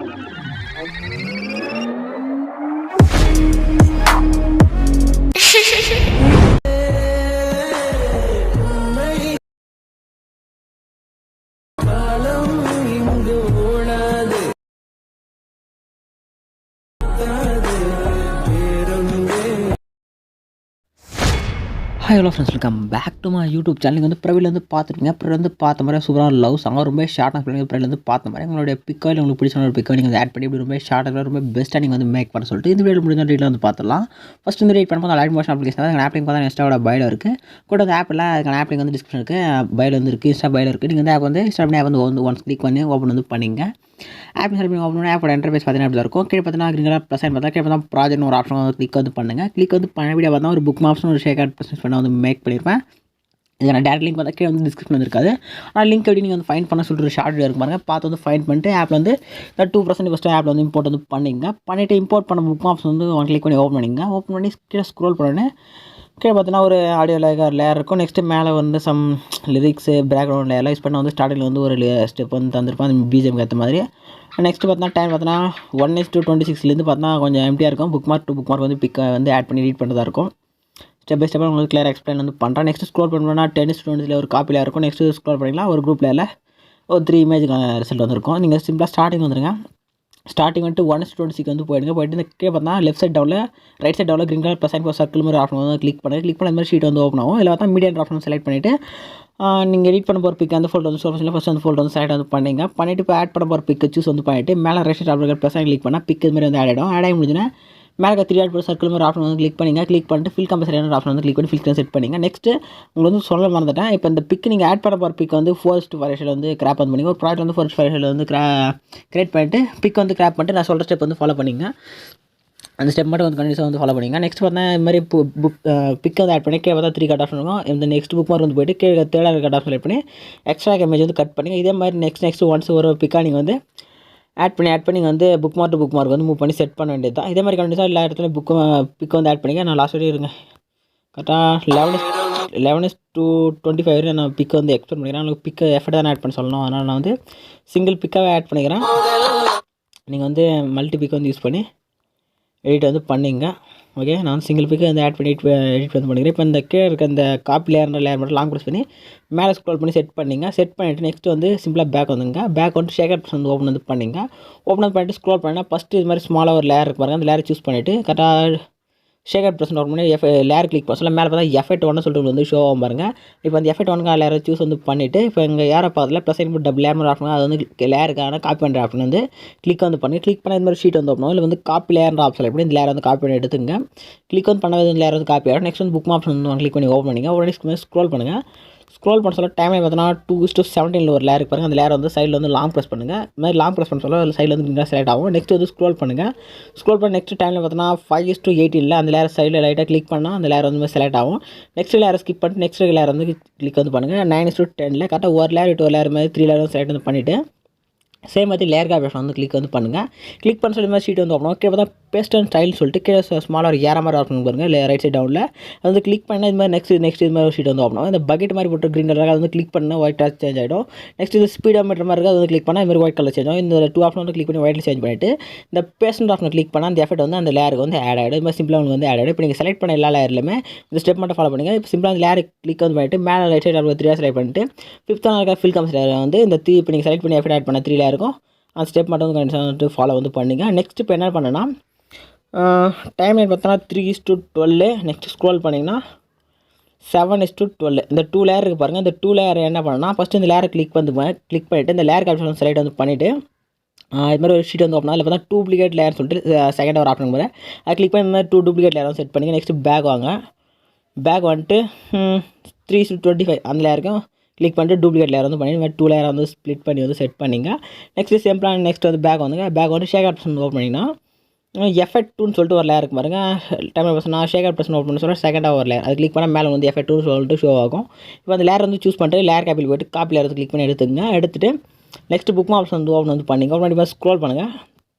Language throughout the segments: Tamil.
Hi hello friends, welcome back to my YouTube channel. நீங்கள் வந்து ப்ரவில வந்து பார்த்துருப்பீங்க. ப்ரவில வந்து பார்த்த மாதிரி சூப்பராக லவ் சாங் ரொம்ப ஷார்ட்டாக பிள்ளைங்க ப்ரவில வந்து பார்த்த மாதிரி உங்களுடைய பிக்கோ இல்லை உங்களுக்கு பிடிச்ச ஒரு பிக்கோ நீங்கள் வந்து ஆட் பண்ணி இப்படி ரொம்ப ஷார்ட்டாக ரொம்ப பெஸ்ட்டாக நீங்கள் வந்து மேக் பண்ண சொல்லிட்டு இந்த வீடியோ முடிஞ்ச டீட்டில் வந்து பார்த்துலாம். ஃபஸ்ட் வந்து ரேட் பண்ணும்போது லைட் மோஷன் அப்ளிகேஷன் தான் ஆப் லிங்க் பார்த்தா இன்ஸ்டாவோட பையில் இருக்குது. கூட அந்த ஆப்பில் அதுக்கான ஆப் லிங்க் வந்து டிஸ்கிரிப்ஷன் இருக்குது, பையில் வந்து இருக்குது, இன்ஸ்டா பையில் இருக்குது. நீங்கள் வந்து ஆப் வந்து இன்ஸ்டா பண்ணி ஆப் வந்து ஒன்ஸ் கிளிக் பண்ணி ஓப்பன் வந்து பண்ணிங்க. ஆப் இன்ஸ்டால் பண்ணி ஓப்பன் பண்ணி ஆப்போட இன்டர்ஃபேஸ் பார்த்தீங்கன்னா அப்படி இருக்கும். கீழே பார்த்தீங்கன்னா கிரீன் கலர் ப்ளஸ் பார்த்தா கீழே பார்த்தா ப்ராஜெக்ட் ஒரு ஆப்ஷன் வந்து கிளிக் வந்து பண்ணுங்கள். கிளிக் வந்து பண்ண வீடியோ பார்த்தா ஒரு புக் மாப்ஸ் ஒரு ஷேர் ப்ரெசென்ட் பண்ண வந்து மேக் பண்ணியிருப்பேன். இதுக்கான டேரக்ட் லிங்க் பார்த்தா கீழே வந்து டிஸ்கிரிப்ஷன் இருக்காது. ஆனால் லிங்க் எப்படி நீங்கள் வந்து ஃபைன் பண்ண சொல்லிட்டு ஒரு ஷார்ட் வீடியோ இருக்கும் பாருங்கள். பார்த்து வந்து ஃபைன் பண்ணிட்டு ஆப்பில் வந்து 2% ஃபஸ்ட்டு ஆப்பில் வந்து இம்போர்ட் வந்து பண்ணிங்க. பண்ணிவிட்டு இம்போர்ட் பண்ண புக் மாப்ஸ் வந்து ஒன் கிளிக் பண்ணி ஓப்பன் பண்ணிங்க. ஓப்பன் பண்ணி கீழே ஸ்க்ரோல் பண்ணி கீழே பார்த்தீங்கன்னா ஒரு ஆடியோ லேயர் இருக்கும். நெக்ஸ்ட்டு மேலே வந்து சம் லிரிக்ஸு பேக்ரவுண்ட் லேயர்லாம் யூஸ் பண்ண வந்து ஸ்டார்டிங்கில் வந்து ஒரு ஸ்டெப் வந்து தந்திருப்போம் அந்த பிஜிஎம்க்கு ஏற்ற மாதிரி. நெக்ஸ்ட்டு பார்த்தீங்கன்னா டைம் பார்த்தீங்கன்னா 1:26 பார்த்தீங்கன்னா கொஞ்சம் எம்டியாக இருக்கும். புக் மார்க் வந்து பிக்கை வந்து ஆட் பண்ணி ரீட் பண்ணுறதா இருக்கும். ஸ்டெப் பை ஸ்டெப்பாக உங்களுக்கு கிளியர் எக்ஸ்பிளைன் வந்து பண்ணுறேன். நெக்ஸ்ட் ஸ்க்ரோல் பண்ணோம்னா 10:20 ஒரு காப்பியில் இருக்கும். நெக்ஸ்ட்டு ஸ்க்ரோல் பண்ணிக்கலாம் ஒரு குரூப் லேயரில் ஒரு 3 இமேஜுக்கான ரிசல்ட் வந்துருக்கும். நீங்கள் சிம்பிளாக ஸ்டார்டிங் வந்துருங்க. ஸ்டார்டிங் வந்துட்டு 1:26 வந்து போயிட்டு இந்த கீழே பார்த்தா லெஃப்ட் சைட் டவுனில் ரைட் சைட் டவுனில் green colour plus sign circle மாதிரி ஆப்ஷன் வந்து கிளிக் பண்ணி அந்த மாதிரி ஷீட் வந்து ஓப்பன் ஆகும். இதில் பார்த்தா மீடியம் ஆப்ஷன் செலக்ட் பண்ணிவிட்டு நீங்கள் எடிட் பண்ண போகிற பிக் அந்த ஃபோல்டர் வந்து சொல்ல ஃபஸ்ட் அந்த ஃபோல்டர் வந்து செலக்ட் வந்து பண்ணிவிட்டு இப்போ ஆட் பண்ண போகிற பிக்கை சூஸ் வந்து பண்ணிவிட்டு மேலே right side option plus sign click பண்ணால் பிக் இது மாதிரி வந்து ஆட் ஆகி முடிஞ்சுன்னா மேலே 3 சர்க்கிள் மாதிரி ஆப்ஷன் வந்து கிளிக் பண்ணிட்டு ஃபில் கம்பல்சரியான ஆப்ஷன் வந்து கிளிக் பண்ணி ஃபில் செட் பண்ணிங்க. நெக்ஸ்ட்டு உங்களுக்கு வந்து சொல்ல மறந்துட்டேன். இப்போ இந்த பிக் நீங்கள் ஆட் பண்ண போகிற பிக் வந்து ஃபர்ஸ்ட் வேரியேஷன் வந்து கிராப் வந்து பண்ணிங்க. ஒரு ப்ராடக்ட் வந்து ஃபர்ஸ்ட் வேரியேஷன் வந்து கிரியேட் பண்ணிட்டு பிக் வந்து கிராப் பண்ணிட்டு நான் சொல்கிற ஸ்டெப் வந்து ஃபாலோ பண்ணிங்க. அந்த ஸ்டெப் மட்டும் வந்து கண்டிப்பாக வந்து ஃபாலோ பண்ணிங்க. நெக்ஸ்ட் பார்த்தா இது மாதிரி பிக் வந்து ஆட் பண்ணி கீழே பார்த்தா 3 கட் ஆப்ஷன் இருக்கும். இந்த நெக்ஸ்ட் புக் மார்க் வந்து போய்ட்டு கீழே தேர்ட் கட் ஆப்ஷன் செலக்ட் பண்ணி எக்ஸ்ட்ரா இமேஜ் வந்து கட் பண்ணிங்க. இதே மாதிரி நெக்ஸ்ட் ஒன்ஸ் ஒரு பிக்காக நீங்கள் வந்து ஆட் பண்ணி வந்து புக் மார்க் வந்து மூவ் பண்ணி செட் பண்ண வேண்டியது தான். இதே மாதிரி கண்டிப்பாக எல்லா இடத்துலையும் பிக் வந்து ஆட் பண்ணிங்க. நான் லாஸ்ட் வரையும் இருங்க கரெக்டாக 11:25 வரையும் நான் பிக் வந்து எக்ஸ்பெக்ட் பண்ணிக்கிறேன். உங்களுக்கு பிக் எஃபர்ட் தான் ஆட் பண்ண சொல்லணும். அதனால் நான் வந்து சிங்கிள் பிக்காகவே ஆட் பண்ணிக்கிறேன். நீங்கள் வந்து மல்டி பிக் வந்து யூஸ் பண்ணி எடிட் வந்து பண்ணிங்க. ஓகே, நான் சிங்கிள் பிக்கு வந்து ஆட் பண்ணி எடிட் வந்து பண்ணிக்கிறேன். இப்போ இந்த கீழே இருக்க இந்த காப்பி லேயர் மட்டும் லாங் ப்ரெஸ் பண்ணி மேலே ஸ்க்ரோல் பண்ணி செட் பண்ணிவிட்டு நெக்ஸ்ட் வந்து சிம்பிளாக பேக் வந்துங்க. பேக் வந்து ஷேக்கர் வந்து ஓப்பன் வந்து பண்ணிங்க. ஓப்பன் வந்து பண்ணிட்டு ஸ்க்ரோல் பண்ணினா ஃபஸ்ட்டு இது மாதிரி ஸ்மாலாக ஒரு லேயர் இருக்கு பாருங்கள். அந்த லேயர் சூஸ் பண்ணிவிட்டு கரெக்டாக ஷேக்கர் ப்ரெசென்ட் ஓப்பன் பண்ணி லேயர் கிளிக் பண்ண சொல்ல மேலே பார்த்தா எஃபெக்ட் 1 சொல்லிட்டு வந்து ஷோ ஆகும் பாருங்கள். இப்போ அந்த எஃபெக்ட் 1 லேயரை சூஸ் வந்து பண்ணிவிட்டு இப்போ இங்கே ஏற பார்த்துல ப்ளஸ் டபுள் லேயர் ஆப்ஷன் அது வந்து லேயருக்கான காப்பி பண்ணுற ஆப்ஷன் வந்து கிளிக் பண்ணி இந்த மாதிரி ஷீட் வந்து ஓப்பன் இல்லை வந்து காப்பி லேயர் ஆப்ஷன் எப்படி இந்த லேயர் வந்து காப்பி பண்ணி எடுத்துங்க. கிளிக் வந்து பண்ண லேயர் வந்து காப்பி ஆகும். நெக்ஸ்ட் வந்து புக் ஆப்ஷன் வந்து கிளிக் பண்ணி ஓப்பன் பண்ணிங்க. உடனே ஸ்க்ரோல் பண்ணுங்கள். ஸ்க்ரோல் பண்ண சொல்ல டைம் பார்த்தீங்கன்னா 2:17 ஒரு லேயருக்கு பாருங்கள். அந்த லேயர் வந்து சைடில் வந்து லாங் ப்ரெஸ் பண்ணுங்கள். இந்த மாதிரி லாங் ப்ரெஸ் பண்ண சொல்ல சைடில் வந்து கிரீனாக செலக்ட் ஆகும். நெக்ஸ்ட் வந்து ஸ்க்ரோல் பண்ணுங்கள். ஸ்க்ரோல் பண்ணி நெக்ஸ்ட் டைமில் பார்த்தீங்கன்னா 5:18 அந்த லேயர் சைடில் லைட்டாக கிளிக் பண்ணால் அந்த லேயர் வந்து செலக்ட் ஆகும். நெக்ஸ்ட் லேயர் ஸ்கிப் பண்ணிட்டு நெக்ஸ்ட் லேயர் வந்து கிளிக் வந்து பண்ணுங்கள். 9:10 கரெக்டாக ஒரு லேயர் 2 லேயர் மாதிரி 3 லேயர் வந்து செலக்ட் வந்து பண்ணிவிட்டு சேம் மாதிரி லேயர் ஆப்ஷன் வந்து கிளிக் வந்து பண்ணுங்கள். கிளிக் பண்ண சொல்லி மாதிரி ஷீட் வந்து ஓப்பன் கீழே பார்த்தா பேஸ்ட் அண்ட் ஸ்டைல் சொல்லிட்டு கீழே ஸ்மாலாக ஒரு ஏற மாதிரி ஆப்ஷன் பாருங்கள் ரைட் சைட் டவுனில் அது வந்து கிளிக் பண்ணால் இது மாதிரி நெக்ஸ்ட் இது மாதிரி ஷீட் வந்து ஓப்பன் ஆகும். இந்த பக்கெட் மாதிரி போட்டு க்ரீன் கலர் அது வந்து கிளிக் பண்ணால் ஒயிட் கலர் சேஞ்ச் ஆகிடும். நெக்ஸ்ட் இது ஸ்பீடோ மீட்டர் மாதிரி இருக்குது அது வந்து கிளிக் பண்ணால் இது மாதிரி ஒயிட் கலர் சேஞ்ச் ஆகும். இந்த 2 ஆப்ஷன் வந்து கிளிக் பண்ணி ஒயிட்டில் சேஞ்ச் பண்ணிவிட்டு இந்த பேஸ்ட் ஆப்ஷன் கிளிக் பண்ணால் அந்த எஃபெக்ட் வந்து அந்த லேருக்கு வந்து ஆட் ஆகிடும். இது மாதிரி சிம்பிளாக உங்களுக்கு வந்து ஆட் ஆகிடும். இப்போ நீங்கள் செலக்ட் பண்ண எல்லா லேயர்லையுமே இந்த ஸ்டெப் மட்டும் ஃபாலோ பண்ணுங்கள். இப்போ சிம்பிளாக அந்த லேர் கிளிக் வந்து பண்ணிவிட்டு மேலே ரைட் சைட் 3 செலக்ட் பண்ணிட்டு 5th இருக்க ஃபில் கம்ஸ் லேயர் வந்து இந்த 3 இப்போ நீங்கள் செலக்ட் பண்ணி எஃபெக்ட் ஆட் பண்ண 3 லேயர் இருக்கும். அந்த ஸ்டெப் மட்டும் வந்து கண்டிப்பாக வந்து ஃபாலோ வந்து பண்ணிங்க. நெக்ஸ்ட் இப்போ என்ன பண்ணேன்னா டைம் பார்த்தோன்னா 3:12 நெக்ஸ்ட் ஸ்க்ரோல் பண்ணிங்கன்னா 7:12 இந்த 2 லேயர் இருக்குது பாருங்கள். இந்த 2 லேயர் என்ன பண்ணேன்னா ஃபஸ்ட்டு இந்த லேயரை கிளிக் பண்ணிவிட்டு இந்த லேயர் ஆப்ஷன் செலக்ட் வந்து பண்ணிவிட்டு இது மாதிரி ஒரு ஷீட் வந்து ஓப்பன் அதில் பார்த்தா டூப்ளிகேட் லேயர் சொல்லிட்டு செகண்ட் ஒரு ஆப்ஷன் போது அது கிளிக் பண்ணி இந்த மாதிரி 2 டூப்ளிகேட் லேயர் வந்து செட் பண்ணிங்க. நெக்ஸ்ட் பேக் வந்துட்டு 3:25 அந்த லேயருக்கும் கிளிக் பண்ணிட்டு டூப்ளிகேட் லேயர் வந்து பண்ணி 2 லேயர் வந்து ஸ்ப்ளிட் பண்ணி வந்து செட் பண்ணிங்க. நெக்ஸ்ட் சிம்பிளாக நெக்ஸ்ட் வந்து பேக் வந்து ஷேக் ஆப்ஷன் ஓப்பன் பண்ணிங்கன்னா எஃபெக்ட் 2ன்னு சொல்லிட்டு ஒரு லேயர் இருக்குது பாருங்கள். டைம் நான் ஷேக் ஆப்ஷன் ஓப்பன் பண்ணி சொல்ல செகண்டாக ஒரு லேயர் அது கிளிக் பண்ணால் மேலே வந்து எஃபெக்ட் 2 சொல்லிட்டு ஷோ ஆகும். இப்போ அந்த லேயர் வந்து சூஸ் பண்ணிட்டு லேயர் காப்பியில் போய்ட்டு காப்பி லேயர் கிளிக் பண்ணி எடுத்துட்டு நெக்ஸ்ட் புக் ஆப்ஷன் வந்து ஓப்பன் வந்து பண்ணிங்க. ஓப்பன் பண்ணி ஸ்க்ரோல் பண்ணுங்கள்.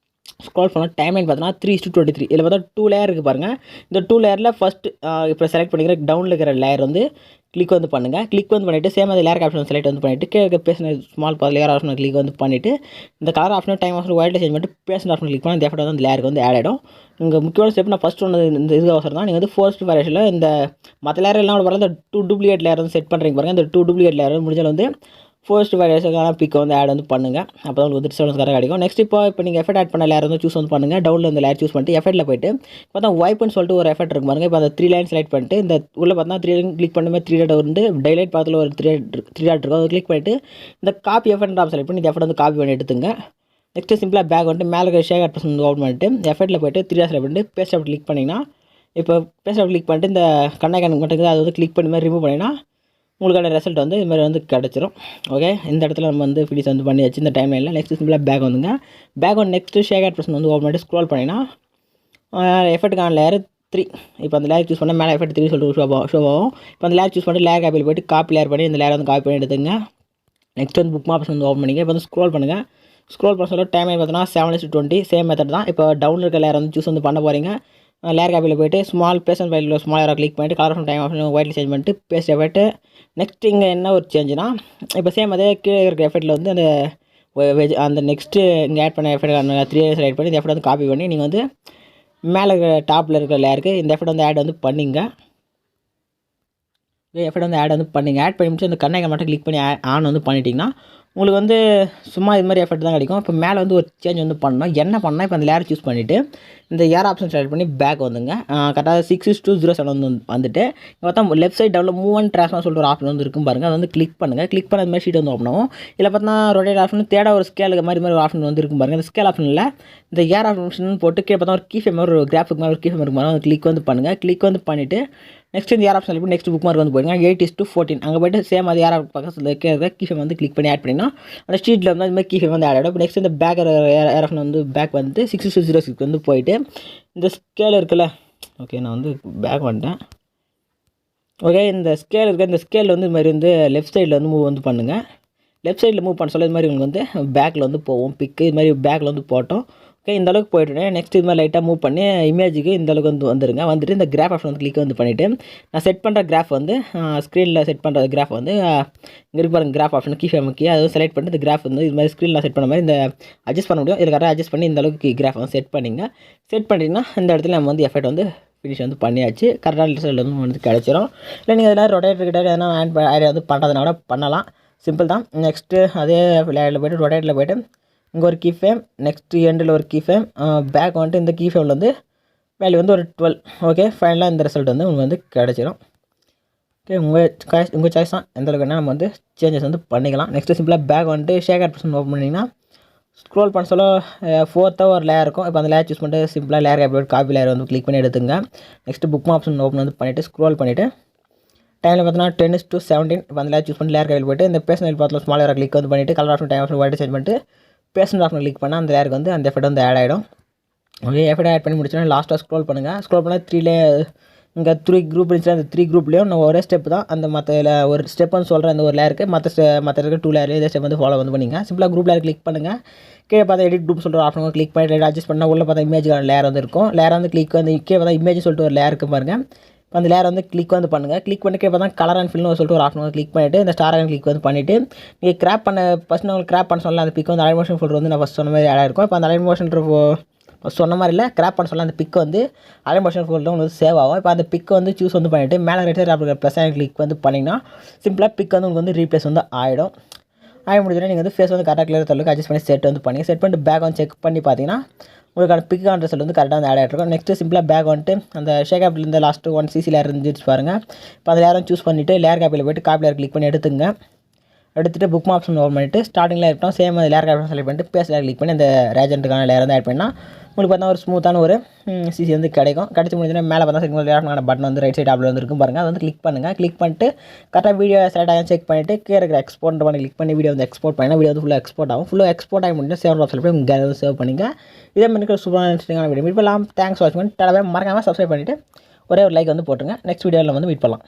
ஸ்க்ரோல் பண்ணால் டைம்லைன் பார்த்தீங்கன்னா 3:23 இதில் பார்த்தா 2 லேயர் இருக்குது பாருங்கள். இந்த 2 லேயரில் ஃபஸ்ட்டு இப்போ செலக்ட் பண்ணிக்கிற டவுனில் இருக்கிற லேயர் வந்து கிளிக் வந்து பண்ணுங்கள். கிளிக் வந்து பண்ணிவிட்டு சேம் அது லேயர் ஆப்ஷன் செலக்ட் வந்து பண்ணிவிட்டு கீழே பேசின ஸ்மால் லேயர் ஆப்ஷன் கிளிக் வந்து பண்ணிவிட்டு இந்த colour option time option white change பண்ணிட்டு பேசின ஆப்ஷன் கிளிக் பண்ணி அந்த எஃபெக்ட் வந்து அந்த லேயருக்கு வந்து ஆட் ஆகிடும். இங்கே முக்கியமான ஸ்டெப் நான் ஃபஸ்ட் ஒன்று இந்த இது அவசரம் தான். நீங்கள் வந்து ஃபோர்ஸ்ட் வேரியேஷனில் இந்த மற்ற லேயர் எல்லாம் வர இந்த 2 டூப்ளிகேட் லேயர் வந்து செட் பண்ணுறீங்க பாருங்கள். இந்த 2 டூப்ளிகேட் லேயர் முடிஞ்சால் வந்து ஃபர்ஸ்ட் வேரியேஷனுக்கான பிக் வந்து ஆட் வந்து பண்ணுங்கள். அப்போ தான் உங்களுக்கு டிஸ்டர்பன்ஸ் கரெக்டாக கிடைக்கும். நெக்ஸ்ட் இப்போ நீங்கள் எஃபெக்ட் ஆட் பண்ண லேயர் வந்து சூஸ் வந்து பண்ணுங்கள். டவுனில் இந்த லேயர் சூஸ் பண்ணிட்டு எஃபெக்ட்டில் போய்ட்டு இப்போ தான் வைப்னு சொல்லிட்டு ஒரு எஃபெக்ட் இருக்கு பாருங்கள். இப்போ அந்த 3 லைன் செலக்ட் பண்ணிட்டு இந்த உள்ள பார்த்தா 3 லைன் கிளிக் பண்ணுமே 3 டாட் வந்து டைலைட் பக்கத்தில் ஒரு 3 டாட் இருக்கும். அதை கிளிக் பண்ணிவிட்டு இந்த காப்பி எஃபெக்ட் ஆப் செலக்ட் பண்ணி இந்த எஃபெக்ட் வந்து காப்பி பண்ணி எடுத்துங்க. நெக்ஸ்ட்டு சிம்பிளாக பேக் வந்துட்டு மேலே இருக்க ஷேக் ஆட் வந்து ஓப்பன் பண்ணிட்டு எஃபெக்ட்டில் போய்ட்டு 3 டாட் செலக்ட் பண்ணிட்டு பேஸ்ட் ஆப் கிளிக் பண்ணிங்கன்னா இப்போ பேஸ்ட் ஆப் கிளிக் பண்ணிட்டு இந்த கண்ணை மட்டும் அதை வந்து கிளிக் பண்ணி மாதிரி ரிமூவ் பண்ணிங்கன்னா உங்களுக்கான ரிசல்ட் வந்து இது மாதிரி வந்து கிடச்சிரும். ஓகே, இந்த இடத்துல நம்ம வந்து ஃபினிஷ் வந்து பண்ணியாச்சு இந்த டைம் லைனில். நெக்ஸ்ட் சிம்பிளாக பேக் வந்துங்க. பேக் வந்து நெக்ஸ்ட்டு ஷேக் ஆட் வந்து ஓப்பன் பண்ணிட்டு ஸ்க்ரோல் பண்ணிங்கன்னா எஃபெக்ட்டுக்கான லேயர் 3. இப்போ அந்த லேயர் சூஸ் பண்ணால் மேலே எஃபெக்ட் 3 சொல்லிட்டு ஷோ ஆகும். இப்போ அந்த லேயர் சூஸ் பண்ணிட்டு லேயர் காப்பியில் போய்ட்டு காப்பி லேயர் பண்ணி இந்த லேயர் வந்து காப்பி பண்ணி எடுத்துங்க. நெக்ஸ்ட் வந்து புக் மாப்ஸ் வந்து ஓப்பன் பண்ணிங்க. இப்போ வந்து ஸ்க்ரோல் பண்ணுங்கள். ஸ்க்ரோல் பண்ண சொல்ல டைம் பார்த்தீங்கன்னா 7:20 சேம் மெத்தட் தான். இப்போ டவுன் இருக்க லேயர் வந்து சூஸ் வந்து பண்ண போகிறீங்க. லேயர் காப்பியில் போய்ட்டு ஸ்மால் பேசன் ஃபைலில் ஸ்மால் ஏரோ கிளிக் பண்ணிட்டு கலர் ஆஃப் டைம் ஆப்ஷன் ஒயிட்ல சேஞ்ச் பண்ணிட்டு பேஸ்ட் எஃபெக்ட். நெக்ஸ்ட் இங்கே என்ன ஒரு சேஞ்சுனா இப்போ சேம் அதே கீழே இருக்கிற எஃபெக்ட்டில் வந்து அந்த நெக்ஸ்ட்டு இங்கே ஆட் பண்ண எஃபெக்ட் 3 செலக்ட் பண்ணி இந்த எஃபெக்ட் வந்து காப்பி பண்ணி நீங்கள் வந்து மேலே இருக்கிற டாப்பில் இருக்கிற லேயருக்கு இந்த எஃபெக்ட் வந்து ஆட் வந்து பண்ணிங்க. எஃபெக்ட் வந்து ஆட் வந்து பண்ணிங்க. ஆட் பண்ணி முடிச்சு அந்த கண்ணை மட்டும் கிளிக் பண்ணி ஆன் வந்து பண்ணிட்டீங்கன்னா உங்களுக்கு வந்து சும்மா இது மாதிரி எஃபெக்ட் தான் கிடைக்கும். இப்போ மேலே வந்து ஒரு சேஞ்ச் வந்து பண்ணணும். என்ன பண்ணால் இப்போ அந்த லேயர் சூஸ் பண்ணிவிட்டு இந்த ஏர் ஆப்ஷன் செலக்ட் பண்ணி பேக் வந்துங்க. கரெக்டாக 6:07 வந்து வந்துட்டு இப்போ பார்த்தா லெஃப்ட் சைட் டவுனில் மூவ் அண்ட் ட்ரான்ஸ்ஃபார்ம் சொல்லிட்டு ஒரு ஆப்ஷன் வந்து இருக்கும் பாருங்கள். அதை வந்து கிளிக் பண்ணுங்கள். கிளிக் பண்ண மாதிரி ஷீட் வந்து ஓப்பன் ஆகும். இதில் பார்த்தா ரொட்டேட் ஆப்ஷன் தேட ஒரு ஸ்கேலுக்கு மாதிரி ஒரு ஆப்ஷன் வந்து இருக்கும் பாருங்கள். இந்த ஸ்கேல் ஆப்ஷனில் இந்த ஏர் ஆப்ஷன் போட்டு கீழே பார்த்தா ஒரு கீஃபேம் ஒரு கிராஃபிக் மாதிரி ஒரு கீஃபேம் இருக்கும் பாருங்கள். கிளிக் வந்து பண்ணுங்கள். கிளிக் வந்து பண்ணிவிட்டு நெக்ஸ்ட் இந்த ஏர் ஆப்ஷன் இப்போ நெக்ஸ்ட் புக் மார்க் வந்து போயிடுங்க. 8:14 அங்கே போய்ட்டு சேம் அது ஏர் பக்கத்தில் இருக்கிற கீஃபேம் வந்து கிளிக் பண்ணி ஆட் பண்ணிங்கன்னா அந்த ஷீட்டில் வந்து அது மாதிரி கீஃபேம் வந்து ஆட் ஆகிடும். இப்போ நெக்ஸ்ட் இந்த பேக் ஏர் ஆப்ஷன் வந்து பேக் வந்து 6:06 வந்து போயிட்டு இந்த ஸ்கேல் இருக்குல்ல. ஓகே, நான் வந்து பேக் வந்துட்டேன். ஓகே, இந்த ஸ்கேல் இருக்குது. இந்த ஸ்கேல் வந்து இது மாதிரி வந்து லெஃப்ட் சைடில் வந்து மூவ் வந்து பண்ணுங்கள். லெஃப்ட் சைடில் மூவ் பண்ண சொல்ல இது மாதிரி உங்களுக்கு வந்து பேக்கில் வந்து போவோம். பிக்கு இது மாதிரி பேக்கில் வந்து போட்டோம். ஓகே, இந்த அளவுக்கு போய்ட்டுனேன். நெக்ஸ்ட் இது மாதிரி லைட்டாக மூவ் பண்ணி இமேஜுக்கு இந்த அளவுக்கு வந்து வந்துருங்க. வந்துட்டு இந்த கிராஃப் ஆப்ஷன் வந்து கிளிக் வந்து பண்ணிவிட்டு நான் செட் பண்ணுற கிராஃப் வந்து ஸ்க்ரீனில் செட் பண்ணுற கிராஃப் வந்து இங்கே இருக்கு பாருங்கள். கிராஃப் ஆப்ஷன் கீ ஃபேமுக்கு அதை செலக்ட் பண்ணிட்டு இந்த கிராஃப் வந்து இது மாதிரி ஸ்க்ரீனில் செட் பண்ண மாதிரி இந்த அட்ஜஸ்ட் பண்ண முடியும். இதில் கரெக்டாக அட்ஜஸ்ட் பண்ணி இந்த அளவுக்கு கிராஃப் வந்து செட் பண்ணிங்க. செட் பண்ணிட்டீங்கன்னா இந்த இடத்துல நம்ம வந்து எஃபெக்ட் வந்து ஃபினிஷ் வந்து பண்ணியாச்சு. கரெக்டான ரிசல்ட் வந்து கிடச்சிரும். இல்லை நீங்கள் எதனா ரொட்டேட்டர் கிட்ட எதனா ஐடியா வந்து பண்ணுறதுனால பண்ணலாம். சிம்பிள் தான். நெக்ஸ்ட்டு அதே லேயரில் போய்ட்டு ரொட்டேட்டில் போய்ட்டு இங்கே ஒரு கீ ஃபேம், நெக்ஸ்ட்டு எண்டில் ஒரு கீ ஃபேம், பேக் வந்துட்டு இந்த கீ ஃபேமில் வந்து வேல்யூ வந்து ஒரு 12. ஓகே, ஃபைனலாக இந்த ரிசல்ட் வந்து உங்களுக்கு வந்து கிடச்சிரும். ஓகே, உங்கள் சாய்ஸ் தான். எந்த அளவுக்கு வேணால் நம்ம வந்து சேஞ்சஸ் வந்து பண்ணிக்கலாம். நெக்ஸ்ட்டு சிம்பிளாக பேக் வந்துட்டு ஷேக் ஆட் ஓப்பன் பண்ணிங்கன்னா ஸ்க்ரோல் பண்ண சொல்ல 4th ஒரு லேயர் இருக்கும். இப்போ அந்த லேயர் சூஸ் பண்ணிட்டு சிம்பிளாக லேயர் காப்பி லேயர் வந்து கிளிக் பண்ணி எடுத்துங்க. நெக்ஸ்ட்டு புக் ஆப்ஷன் ஓப்பன் வந்து பண்ணிவிட்டு ஸ்க்ரோல் பண்ணிவிட்டு டைமில் பார்த்தீங்கன்னா 10:17. இப்போ அந்த லேயர் சூஸ் பண்ணி லேயர் காப்பியில் போய்ட்டு இந்த பேசன் பார்த்துல ஸ்மால் லேயர் கிளிக் வந்து பண்ணிவிட்டு colour option time option white change பண்ணிட்டு பேசன் ஆப்ஷன் கிளிக் பண்ணால் அந்த லேயருக்கு வந்து அந்த எஃபெக்ட் வந்து ஆட் ஆகிடும். ஓகே, எஃபெக்ட் ஆட் பண்ணி முடிச்சோன்னா லாஸ்ட்டாக ஸ்க்ரோல் பண்ணுங்கள். ஸ்க்ரோல் பண்ணால் 3 இங்கே 3 குரூப் இருந்துச்சுன்னா அந்த 3 குரூப்லேயும் நான் ஒரே ஸ்டெப் தான். அந்த மற்ற ஒரு ஸ்டெப் வந்து சொல்கிறேன். அந்த ஒரு லேயருக்கு மற்ற இருக்க 2 லேயர் இதே ஸ்டெப் வந்து ஃபாலோ வந்து பண்ணிங்க. சிம்பிளாக குரூப் லேயர் கிளிக் பண்ணுங்கள். கீழே பார்த்தா எடிட் குரூப் சொல்லிட்டு ஆப்ஷன் கிளிக் பண்ணி அட்ஜஸ்ட் பண்ணால் உள்ள பார்த்தா இமேஜுக்கான லேயர் வந்து இருக்கும். லேயர் வந்து கிளிக் வந்து கீழே பார்த்தா இமேஜ் சொல்லிட்டு ஒரு லேயர் இருக்குது பாருங்கள். இப்போ அந்த லேயர் வந்து கிளிக் வந்து பண்ணுங்கள். கிளிக் பண்ணி கீழே பார்த்தா கலர் அண்ட் ஃபில்னு சொல்லிட்டு ஒரு ஆப்ஷன் கிளிக் பண்ணிவிட்டு இந்த ஸ்டார் கிளிக் வந்து பண்ணிவிட்டு நீங்கள் கிராப் பண்ண ஃபஸ்ட் உங்களுக்கு கிராப் பண்ண சொல்லலாம். அந்த பிக் வந்து அலைன் மோஷன் ஃபோல்டர் வந்து நான் ஃபஸ்ட் சொன்ன மாதிரி ஆட் இருக்கும். இப்போ அந்த அலைன் மோஷன் சொன்ன மாதிரி இல்லை, கிராப் பண்ண சொல்லலாம். அந்த பிக் வந்து அலைன் மோஷன் ஃபோல்டர் உங்களுக்கு சேவ் ஆகும். இப்போ அந்த பிக் வந்து சூஸ் வந்து பண்ணிவிட்டு மேலே ரைட் சைடு அப்படி ப்ளஸ் கிளிக் வந்து பண்ணிங்கன்னா சிம்பிளாக பிக் வந்து உங்களுக்கு வந்து ரீப்ளேஸ் வந்து ஆகிடும். ஆகி முடிச்சுன்னா நீங்கள் வந்து ஃபேஸ் வந்து கரெக்டாக கிளியர் தரலுக்கு அட்ஜஸ்ட் பண்ணி செட் வந்து பண்ணிட்டு பேக் வந்து செக் பண்ணி பார்த்தீங்கன்னா உங்களுக்கான பிக்கான ரிசல்ட் வந்து கரெக்டாக வந்து ஆட் ஆகிருக்கும். நெக்ஸ்ட்டு சிம்பிளாக பேக் வந்துட்டு அந்த ஷேக் ஆப்லேருந்து லாஸ்ட்டு 1 CC லேயர் இருந்துச்சு பாருங்கள். இப்போ அந்த லேயரும் சூஸ் பண்ணிவிட்டு லேயர் காப்பியில் போய்ட்டு காப்பி லேயர் கிளிக் பண்ணி எடுத்துகிட்டு புக் ஆப்ஷன் ஓப்பன் பண்ணிவிட்டு ஸ்டார்டிங்கில் இருக்கட்டும் சேம் அது லேயர் ஆப்ஷன் செலக்ட் பண்ணிட்டு பேஸ் லேயர் கிளிக் பண்ணி அந்த ரேஜென்ட்டுக்கான லேயர் வந்து ஆட் பண்ணால் உங்களுக்கு பார்த்தா ஒரு ஸ்மூத்தான ஒரு சிசி வந்து கிடைக்கும். கிடச்சி முடிஞ்சுன்னா மேலே பார்த்தா சிங்கிள் லேயர் பட்டன் வந்து ரைட் சைடு ஆப்பில் வந்து இருக்கும் பாருங்கள். அது வந்து கிளிக் பண்ணுங்கள். கிளிக் பண்ணிட்டு கரெக்டாக வீடியோ செலக்ட் ஆகி செக் பண்ணிவிட்டு கீழே இருக்கிற எக்ஸ்போர்ட் பண்ணி கிளிக் பண்ணி வீடியோ வந்து எக்ஸ்போர்ட் பண்ணினா வீடியோ வந்து ஃபுல்லாக எக்ஸ்போர்ட் ஆகும். ஃபுல்லாக எக்ஸ்போர்ட் ஆகி முடிஞ்சு சேவ் ஆப்ஷன் போய் உங்கள் வந்து சேவ் பண்ணிங்க. இதே மாதிரி சூப்பரான இன்ட்ரெஸ்டிங்கான வீடியோ மீட் பண்ணலாம். தேங்க்ஸ் வாட்ச் பண்ணி டெலவே மறக்காமல் சப்ஸ்கிரைப் பண்ணிவிட்டு ஒரே ஒரு லைக் வந்து போட்டுருங்க. நெக்ஸ்ட் வீடியோவில் வந்து மீட் பண்ணலாம்.